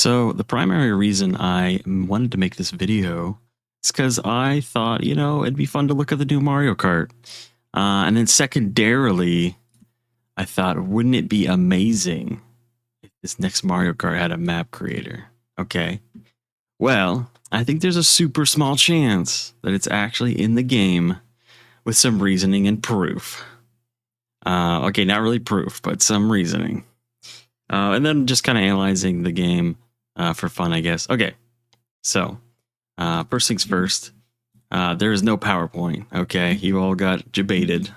So the primary reason I wanted to make this video is because I thought, it'd be fun to look at the new Mario Kart. And then secondarily, I thought, wouldn't it be amazing if this next Mario Kart had a map creator? Okay. Well, I think there's a super small chance that it's actually in the game with some reasoning and proof. Okay, not really proof, but some reasoning. And then just kind of analyzing the game for fun, I guess. Okay, so first things first, there is no PowerPoint. Okay, you all got debated.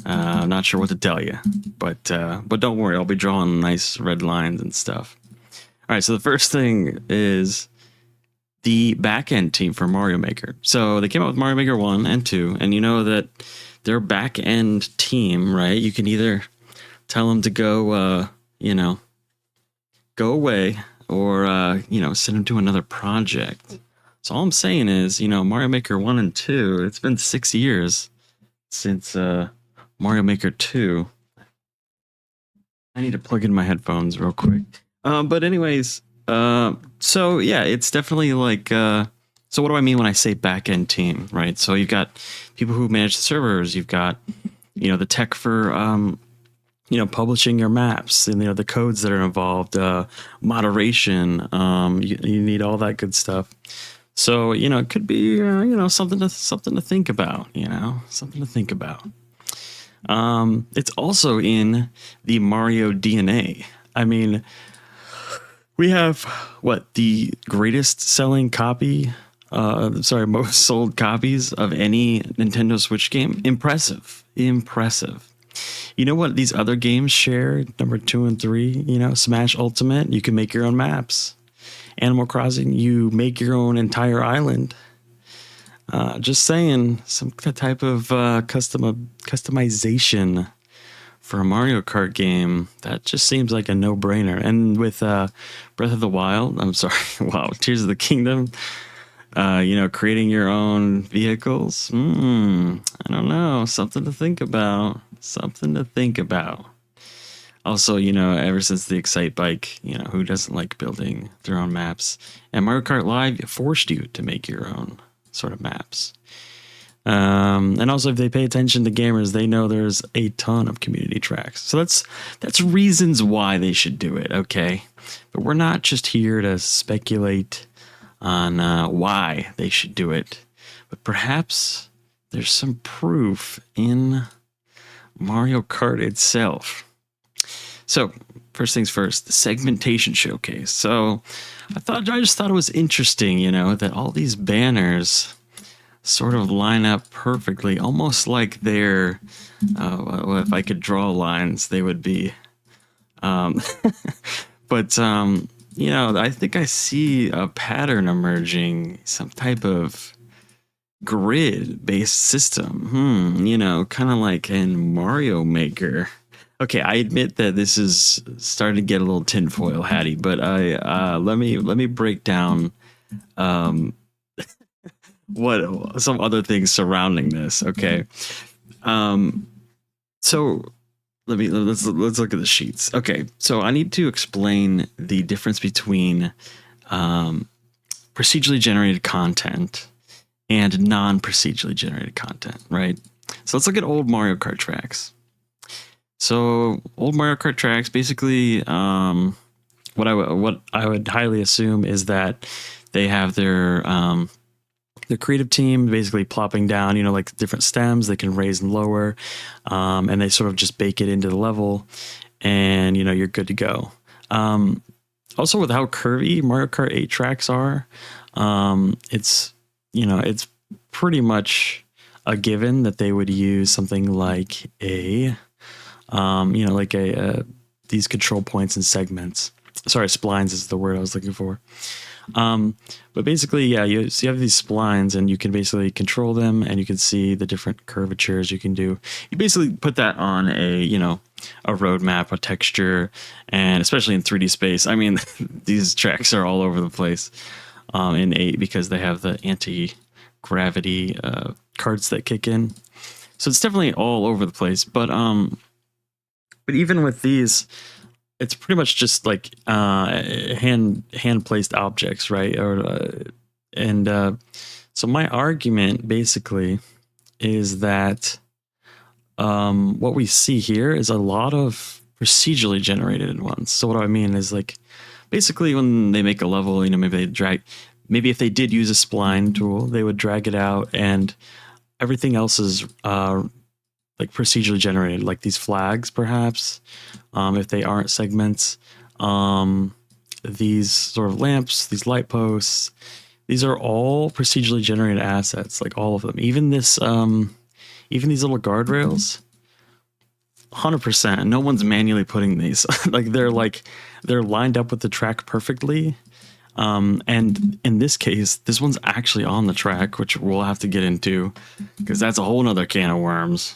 I'm not sure what to tell you, but don't worry, I'll be drawing nice red lines and stuff. All right, so the first thing is the backend team for Mario Maker. So they came out with Mario Maker 1 and 2, and you know that their backend team, right? You can either tell them to go, go away, or send them to another project. So all I'm saying is, Mario Maker 1 and 2, it's been 6 years since Mario Maker 2. I need to plug in my headphones real quick. But anyways, so yeah, it's definitely like, so what do I mean when I say back-end team, right? So you've got people who manage the servers, you've got, the tech for, publishing your maps and, the codes that are involved, moderation, you need all that good stuff. So, it could be, something to think about, something to think about. It's also in the Mario DNA. I mean, we have the greatest selling copy, most sold copies of any Nintendo Switch game. Impressive. You know what these other games share? Number 2 and 3, Smash Ultimate, you can make your own maps. Animal Crossing, you make your own entire island. Just saying, some type of customization for a Mario Kart game, that just seems like a no-brainer. And with Breath of the Wild, Tears of the Kingdom, creating your own vehicles, I don't know, something to think about. Also, ever since the Excite Bike, who doesn't like building their own maps? And Mario Kart Live forced you to make your own sort of maps. And also, if they pay attention to gamers, they know there's a ton of community tracks. So that's reasons why they should do it, okay? But we're not just here to speculate on why they should do it. But perhaps there's some proof in Mario Kart itself. So, first things first, the segmentation showcase. So, I just thought it was interesting, that all these banners sort of line up perfectly, almost like they're, if I could draw lines, they would be. But, I think I see a pattern emerging, some type of grid-based system. Kind of like in Mario Maker. Okay, I admit that this is starting to get a little tinfoil hatty, but let me break down what some other things surrounding this. Okay, so let's look at the sheets. Okay, so I need to explain the difference between procedurally generated content and non-procedurally generated content, right? So let's look at old Mario Kart tracks. So old Mario Kart tracks, basically, what I would highly assume is that they have their creative team basically plopping down, like different stems they can raise and lower, and they sort of just bake it into the level, and you're good to go. Also, with how curvy Mario Kart 8 tracks are, it's pretty much a given that they would use something like these control points and segments. Sorry, splines is the word I was looking for. But basically, yeah, you have these splines, and you can basically control them, and you can see the different curvatures you can do. You basically put that on a roadmap, a texture, and especially in 3D space. I mean, these tracks are all over the place in 8 because they have the anti-gravity carts that kick in. So it's definitely all over the place. But even with these, it's pretty much just like hand placed objects, right? So my argument basically is that what we see here is a lot of procedurally generated ones. So what do I mean is, like, basically when they make a level, maybe if they did use a spline tool, they would drag it out, and everything else is like procedurally generated, like these flags, perhaps, if they aren't segments. These sort of lamps, these light posts, these are all procedurally generated assets, like all of them. Even these little guardrails, 100%. No one's manually putting these. They're lined up with the track perfectly. And in this case, this one's actually on the track, which we'll have to get into because that's a whole nother can of worms.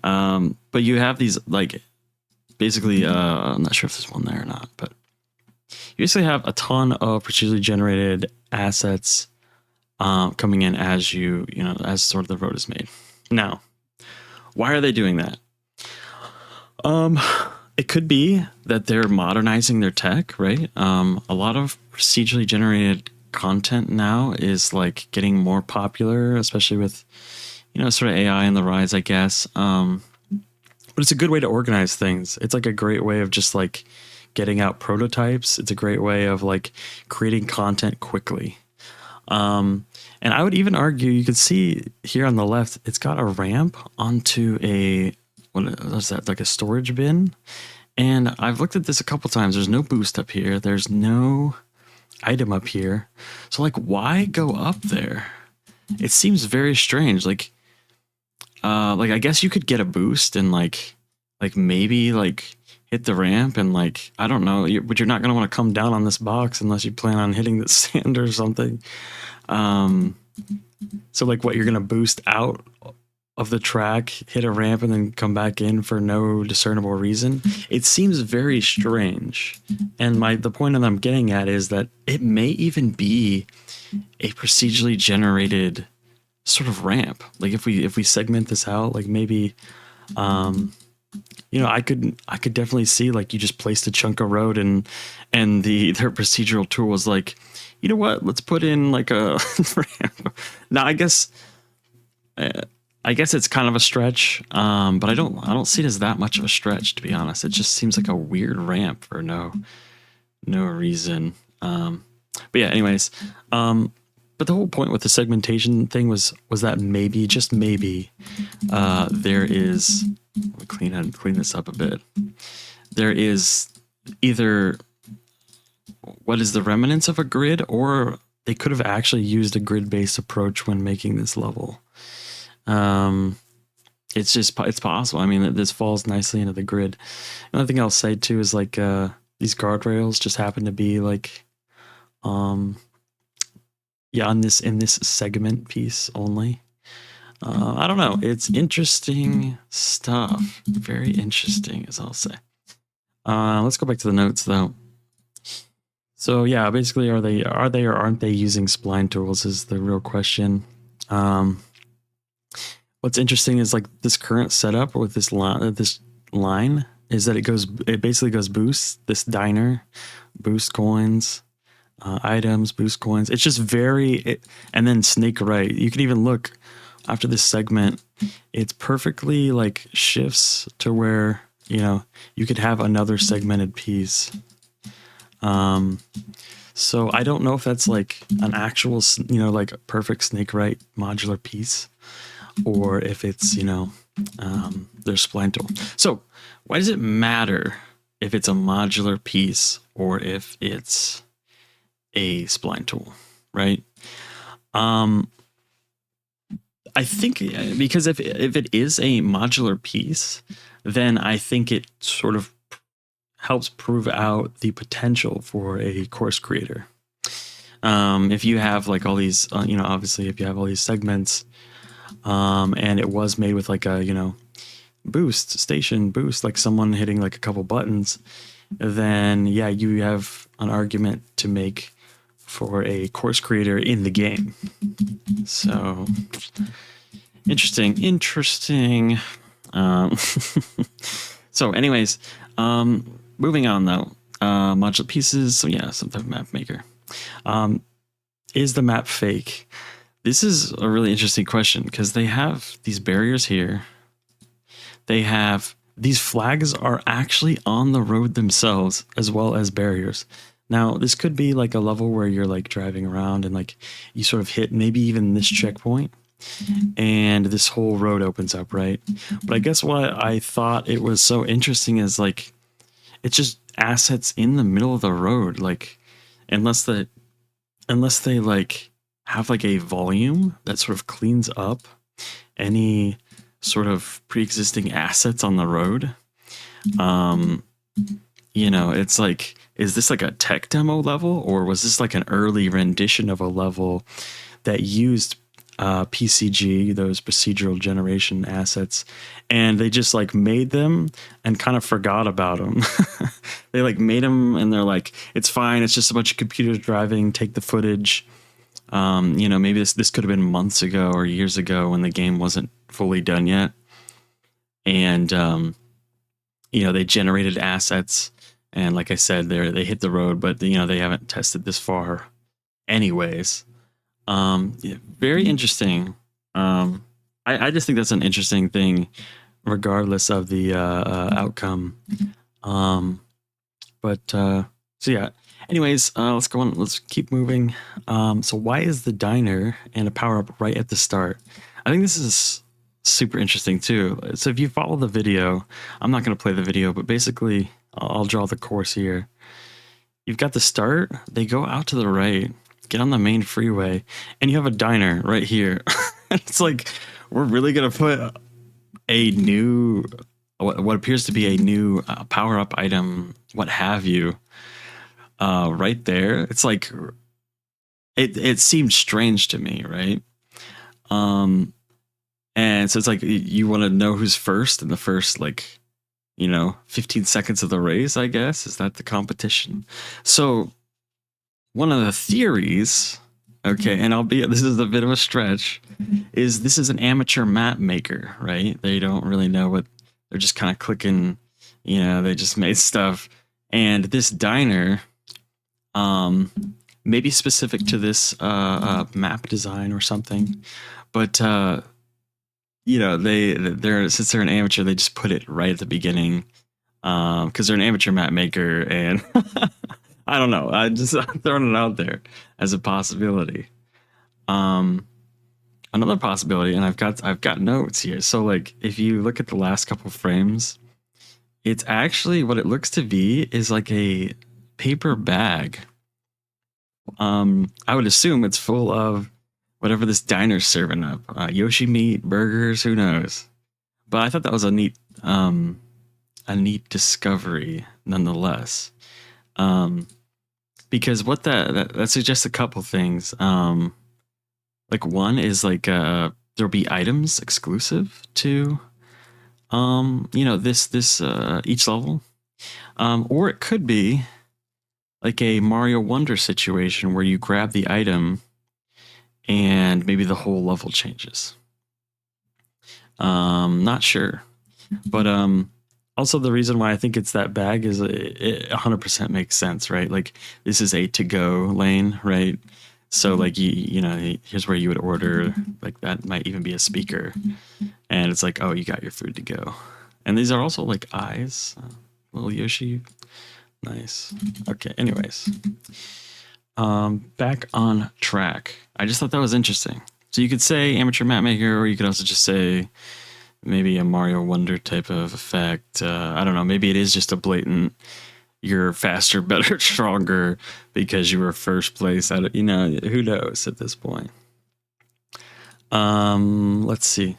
But you have these, like, basically, I'm not sure if there's one there or not, but you basically have a ton of procedurally generated assets coming in as as sort of the road is made. Now, why are they doing that? It could be that they're modernizing their tech, right? A lot of procedurally generated content now is like getting more popular, especially with, sort of AI on the rise, I guess. But it's a good way to organize things. It's like a great way of just like getting out prototypes. It's a great way of like creating content quickly. And I would even argue, you can see here on the left, it's got a ramp onto what is that, like a storage bin? And I've looked at this a couple times. There's no boost up here. There's no item up here. So, like, why go up there? It seems very strange. Like I guess you could get a boost and like maybe like hit the ramp and like, I don't know, but you're not going to want to come down on this box unless you plan on hitting the sand or something. So like what, you're going to boost out of the track, hit a ramp, and then come back in for no discernible reason. It seems very strange. And the point that I'm getting at is that it may even be a procedurally generated sort of ramp. Like if we segment this out, like maybe I could definitely see like you just placed a chunk of road and their procedural tool was like, you know what, let's put in like a ramp. Now I guess it's kind of a stretch, but I don't see it as that much of a stretch, to be honest. It just seems like a weird ramp for no reason. But yeah, anyways, but the whole point with the segmentation thing was that maybe, just maybe, there is, let me clean this up a bit. There is either what is the remnants of a grid, or they could have actually used a grid-based approach when making this level. It's possible. I mean, this falls nicely into the grid. Another thing I'll say too is like these guardrails just happen to be like in this segment piece only. I don't know. It's interesting stuff. Very interesting, as I'll say. Let's go back to the notes though. So yeah, basically, are they or aren't they using spline tools is the real question. What's interesting is like this current setup with this line is that it basically goes boost, this diner, boost coins, items, boost coins. It's just and then snake right. You can even look after this segment, it's perfectly like shifts to where, you could have another segmented piece. So I don't know if that's like an actual, like a perfect snake right modular piece, or if it's, their spline tool. So why does it matter if it's a modular piece or if it's a spline tool, right? I think because if it is a modular piece, then I think it sort of helps prove out the potential for a course creator. If you have like all these, obviously if you have all these segments, and it was made with like a, station boost, like someone hitting like a couple buttons, then yeah, you have an argument to make for a course creator in the game. So interesting. So anyways, moving on though. Modular pieces. So yeah, some type of map maker. Is the map fake? This is a really interesting question because they have these barriers here. They have these flags are actually on the road themselves as well as barriers. Now, this could be like a level where you're like driving around and like you sort of hit maybe even this checkpoint and this whole road opens up, right? But I guess what I thought it was so interesting is like it's just assets in the middle of the road, like unless they like have like a volume that sort of cleans up any sort of pre-existing assets on the road. It's like, is this like a tech demo level, or was this like an early rendition of a level that used PCG, those procedural generation assets, and they just like made them and kind of forgot about them. They like made them and they're like, it's fine, it's just a bunch of computers driving, take the footage. Maybe this could have been months ago or years ago when the game wasn't fully done yet. And, they generated assets. And like I said, they hit the road, but, they haven't tested this far anyways. Very interesting. I just think that's an interesting thing, regardless of the outcome. So yeah. Anyways, let's go on. Let's keep moving. So why is the diner and a power up right at the start? I think this is super interesting too. So if you follow the video, I'm not going to play the video, but basically I'll draw the course here. You've got the start. They go out to the right, get on the main freeway, and you have a diner right here. It's like, we're really going to put a new, what appears to be a new power up item, what have you, right there. It's like it seemed strange to me, right? And so it's like you want to know who's first in the first 15 seconds of the race, I guess. Is that the competition? So one of the theories, okay, and this is a bit of a stretch, is this is an amateur map maker, right? They don't really know what they're just kind of clicking, they just made stuff. And this diner, maybe specific to this map design or something, but they're since they're an amateur, they just put it right at the beginning because they're an amateur map maker, and I don't know, I just throwing it out there as a possibility. Another possibility, and I've got notes here. So like if you look at the last couple frames, it's actually what it looks to be is like a paper bag. I would assume it's full of whatever this diner's serving up. Yoshi meat, burgers, who knows? But I thought that was a neat discovery nonetheless. Because what that suggests a couple things. Like one is like there'll be items exclusive to this each level. Or it could be like a Mario Wonder situation where you grab the item and maybe the whole level changes. Not sure. But also the reason why I think it's that bag is it 100% makes sense, right? Like this is a to-go lane, right? So like here's where you would order, like that might even be a speaker. And it's like, oh, you got your food to go. And these are also like eyes. Little Yoshi. Nice. Okay, anyways. Back on track. I just thought that was interesting. So you could say amateur map maker, or you could also just say maybe a Mario Wonder type of effect. I don't know. Maybe it is just a blatant, you're faster, better, stronger because you were first place. Who knows at this point. Let's see.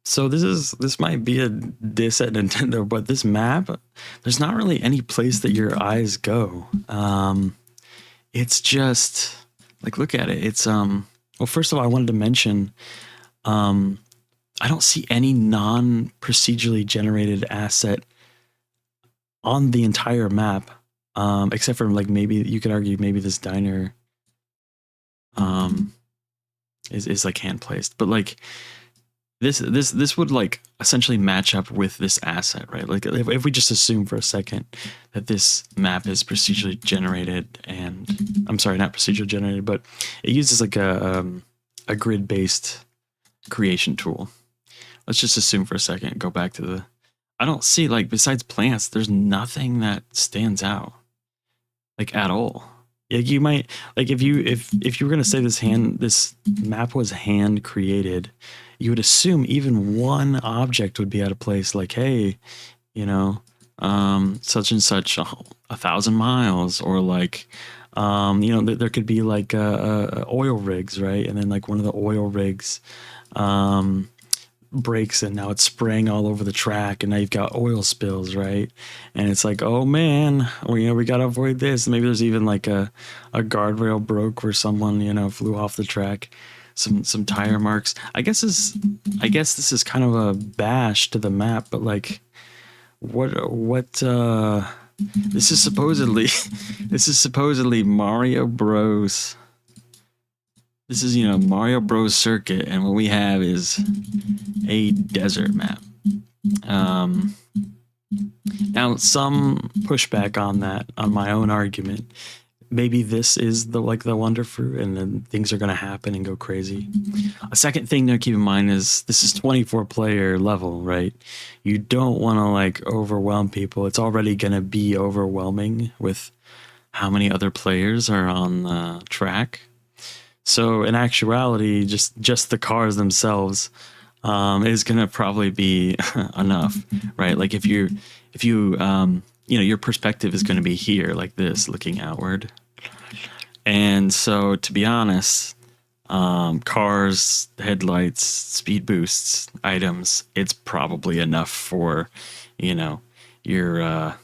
So this might be a diss at Nintendo, but this map, there's not really any place that your eyes go. It's just like, look at it. It's well, first of all, I wanted to mention, I don't see any non-procedurally generated asset on the entire map, except for like maybe you could argue maybe this diner is like hand placed, but like this would like essentially match up with this asset, right? Like if we just assume for a second that this map is procedurally generated, and I'm sorry, not procedurally generated, but it uses like a grid-based creation tool. Let's just assume for a second, go back to the, I don't see, like, besides plants, there's nothing that stands out, like, at all. Like, you might, like, if you were gonna say this map was hand created, you would assume even one object would be out of place. Like, hey, you know, such and such 1,000 miles, or like, you know, there could be like oil rigs, right? And then like one of the oil rigs breaks, and now it's spraying all over the track, and now you've got oil spills, right? And it's like, oh man, well, you know, we gotta avoid this. Maybe there's even like a guardrail broke where someone, you know, flew off the track. Some tire marks. I guess this is kind of a bash to the map, but like, what this is supposedly this is supposedly Mario Bros. This is, you know, Mario Bros circuit, and what we have is a desert map. Now some pushback on that, on my own argument. Maybe this is the wonder fruit, and then things are going to happen and go crazy. A second thing to keep in mind is this is 24 player level, right? You don't want to like overwhelm people. It's already going to be overwhelming with how many other players are on the track. So in actuality, just the cars themselves is going to probably be enough, right? Like if you you know, your perspective is going to be here like this, looking outward. And so, to be honest, cars, headlights, speed boosts, items, it's probably enough for, you know, your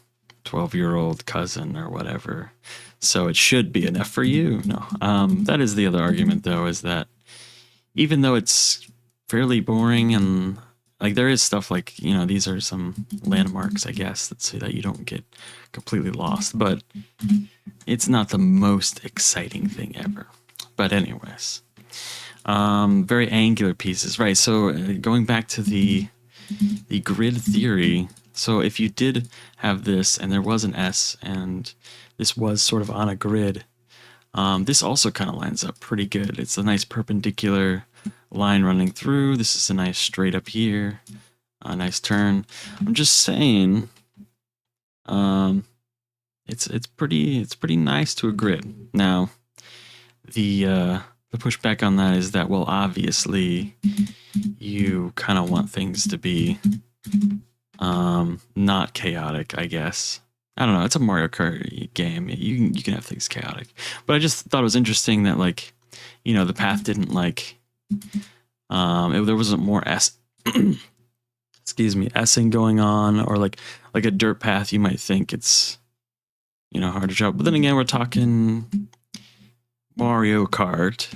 12-year-old cousin or whatever. So it should be enough for you. No, that is the other argument, though, is that even though it's fairly boring, and like there is stuff like, you know, these are some landmarks, I guess, that say that you don't get completely lost, but it's not the most exciting thing ever. But anyways, very angular pieces, right? So going back to the grid theory, so if you did have this and there was an S and this was sort of on a grid, this also kind of lines up pretty good. It's a nice perpendicular line running through. This is a nice straight up here, a nice turn. I'm just saying, it's pretty nice to a grid. Now, the pushback on that is that, well, obviously, you kind of want things to be not chaotic, I guess. I don't know. It's a Mario Kart game. You can have things chaotic, but I just thought it was interesting that, like, you know, the path didn't like there wasn't more excuse me, S-ing going on, or like a dirt path. You might think it's, you know, hard to travel, but then again, we're talking Mario Kart,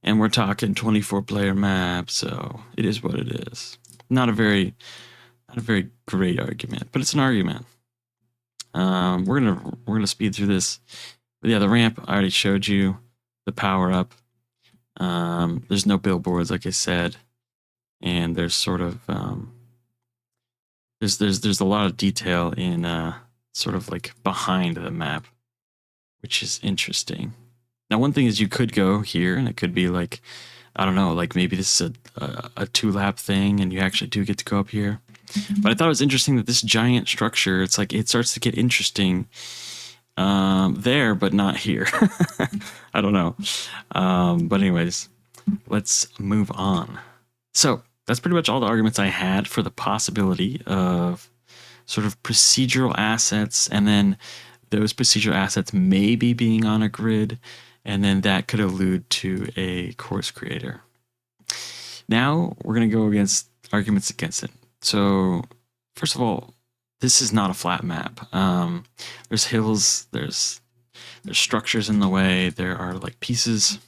and we're talking 24 player map, so it is what it is. Not a very great argument, but it's an argument. We're gonna speed through this. But yeah, the ramp I already showed you. The power up. There's no billboards, like I said, and there's sort of there's a lot of detail in sort of like behind the map, which is interesting. Now, one thing is you could go here, and it could be like, I don't know, like maybe this is a 2-lap thing, and you actually do get to go up here. But I thought it was interesting that this giant structure, it's like it starts to get interesting there, but not here. I don't know. But anyways, let's move on. So that's pretty much all the arguments I had for the possibility of sort of procedural assets, and then those procedural assets maybe being on a grid, and then that could allude to a course creator. Now we're going to go against arguments against it. So first of all, this is not a flat map. There's hills, there's structures in the way, there are like pieces.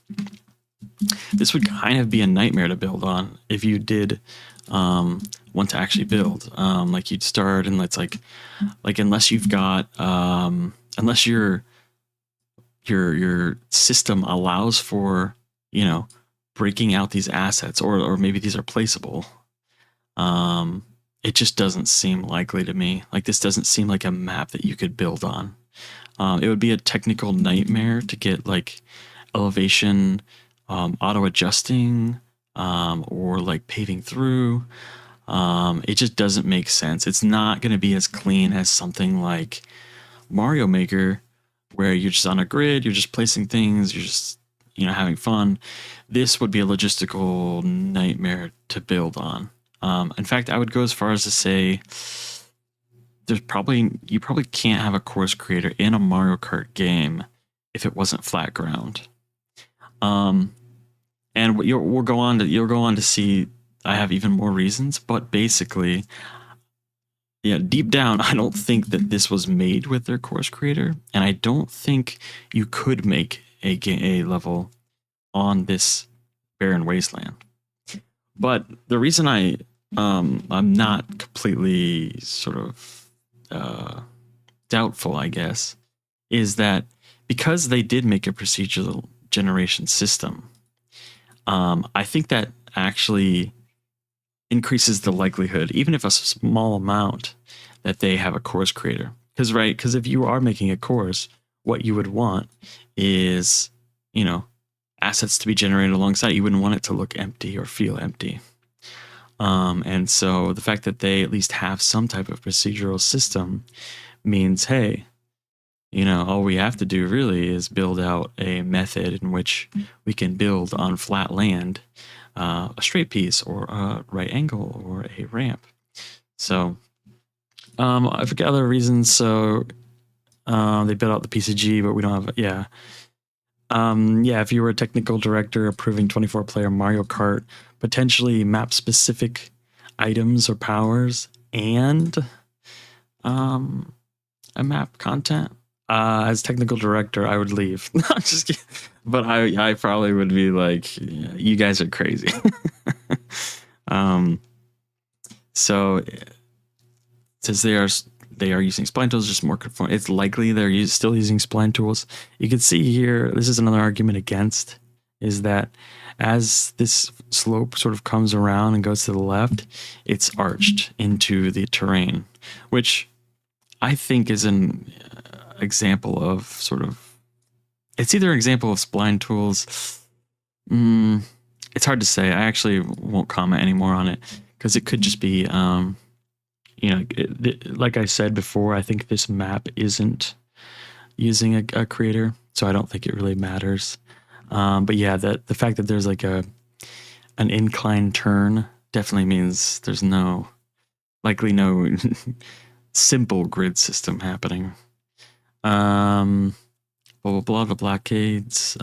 This would kind of be a nightmare to build on if you did want to actually build. Like you'd start, and it's like unless you've got unless your system allows for, you know, breaking out these assets, or maybe these are placeable. It just doesn't seem likely to me. Like, this doesn't seem like a map that you could build on. It would be a technical nightmare to get like elevation auto adjusting or like paving through. It just doesn't make sense. It's not going to be as clean as something like Mario Maker, where you're just on a grid, you're just placing things, you're just, you know, having fun. This would be a logistical nightmare to build on. In fact, I would go as far as to say you probably can't have a course creator in a Mario Kart game if it wasn't flat ground. And you'll go on to see I have even more reasons, but basically, yeah, deep down, I don't think that this was made with their course creator, and I don't think you could make a level on this barren wasteland. But the reason I'm not completely sort of doubtful, I guess, is that because they did make a procedural generation system, I think that actually increases the likelihood, even if a small amount, that they have a course creator. Because if you are making a course, what you would want is, you know, assets to be generated alongside. You wouldn't want it to look empty or feel empty. And so the fact that they at least have some type of procedural system means, hey, you know, all we have to do really is build out a method in which we can build on flat land a straight piece or a right angle or a ramp. So I forget other reasons. So they built out the PCG, but we don't have, yeah. If you were a technical director approving 24-player Mario Kart, potentially map-specific items or powers and a map content. As technical director, I would leave. I'm just kidding. But I probably would be like, yeah, you guys are crazy. So since they are using spline tools, just more conform. It's likely they're still using spline tools. You can see here, this is another argument against, is that as this slope sort of comes around and goes to the left, it's arched into the terrain, which I think is an example of sort of, it's either an example of spline tools. It's hard to say. I actually won't comment anymore on it because it could just be, you know, like I said before, I think this map isn't using a creator, so I don't think it really matters. But yeah, the fact that there's like an incline turn definitely means there's likely no simple grid system happening. Blah blah blah, the blockades.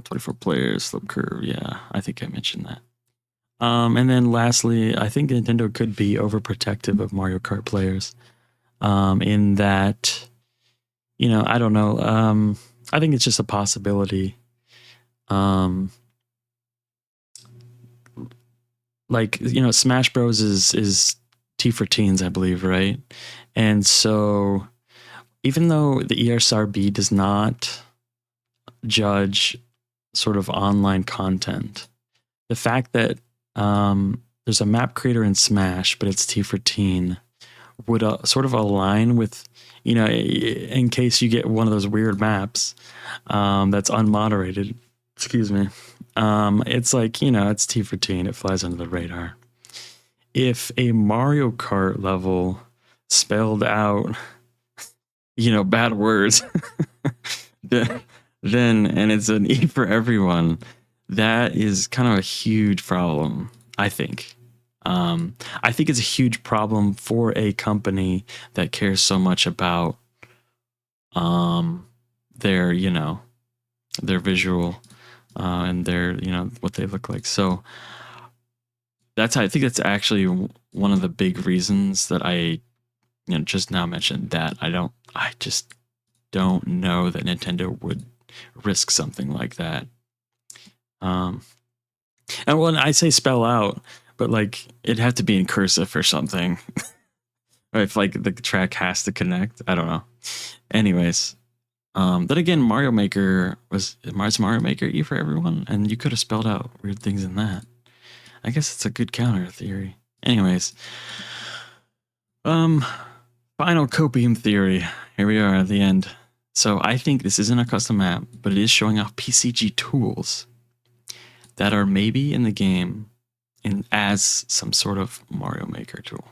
24 players, slope curve. Yeah, I think I mentioned that. And then lastly, I think Nintendo could be overprotective of Mario Kart players, in that, you know, I don't know. I think it's just a possibility. Like, you know, Smash Bros is T for teens, I believe, right? And so even though the ESRB does not judge sort of online content, the fact that there's a map creator in Smash, but it's T for teen, would sort of align with, you know, in case you get one of those weird maps that's unmoderated. Excuse me. It's like, you know, it's T for teen. It flies under the radar. If a Mario Kart level spelled out, you know, bad words, then, and it's an E for everyone, that is kind of a huge problem, I think. I think it's a huge problem for a company that cares so much about their, you know, their visual and their, you know, what they look like. So I think that's actually one of the big reasons that I, you know, just now mentioned that I just don't know that Nintendo would risk something like that. And when I say spell out, but like it'd have to be in cursive or something. Or if like the track has to connect, I don't know. Anyways, Then again, Mario Maker was Mario Maker E for everyone, and you could have spelled out weird things in that. I guess it's a good counter theory. Anyways, final copium theory. Here we are at the end. So I think this isn't a custom map, but it is showing off PCG tools that are maybe in the game as some sort of Mario Maker tool.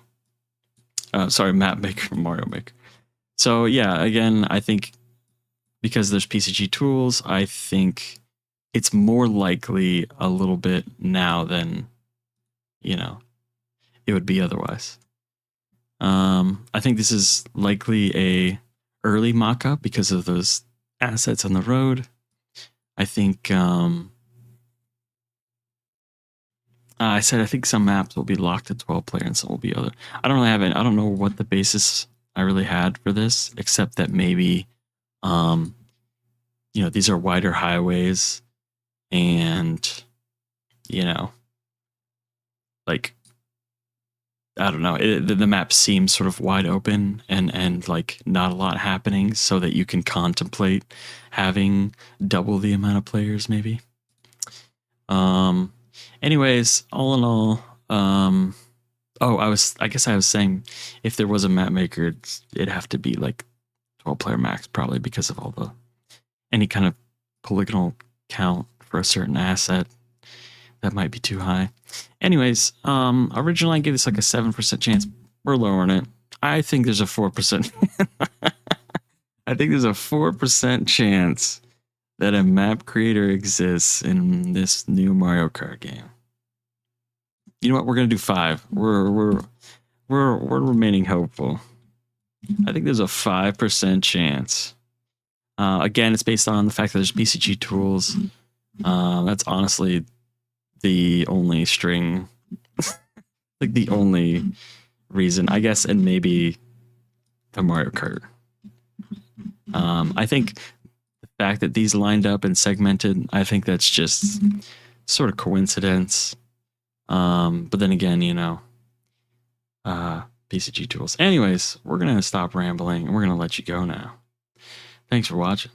Sorry, map maker from Mario Maker. So yeah, again, I think because there's PCG tools, I think it's more likely a little bit now than, you know, it would be otherwise. I think this is likely a early mock-up because of those assets on the road. I think I think some maps will be locked to 12 player and some will be other. I don't know what the basis I really had for this, except that maybe you know, these are wider highways and, you know, like, I don't know, the map seems sort of wide open and like not a lot happening, so that you can contemplate having double the amount of players maybe. Anyways, all in all, I guess I was saying if there was a map maker, it'd have to be like 12 player max, probably because of all the any kind of polygonal count for a certain asset. That might be too high. Anyways, originally I gave this like a 7% chance. We're lowering it. I think there's a 4%. I think there's a 4% chance that a map creator exists in this new Mario Kart game. You know what? We're gonna do 5. We're remaining hopeful. I think there's a 5% chance. Again, it's based on the fact that there's BCG tools. That's honestly the only string, like the only reason, I guess, and maybe the Mario Kart. I think the fact that these lined up and segmented, I think that's just sort of coincidence. But then again, you know, BCG tools. Anyways, we're gonna stop rambling and we're gonna let you go now. Thanks for watching.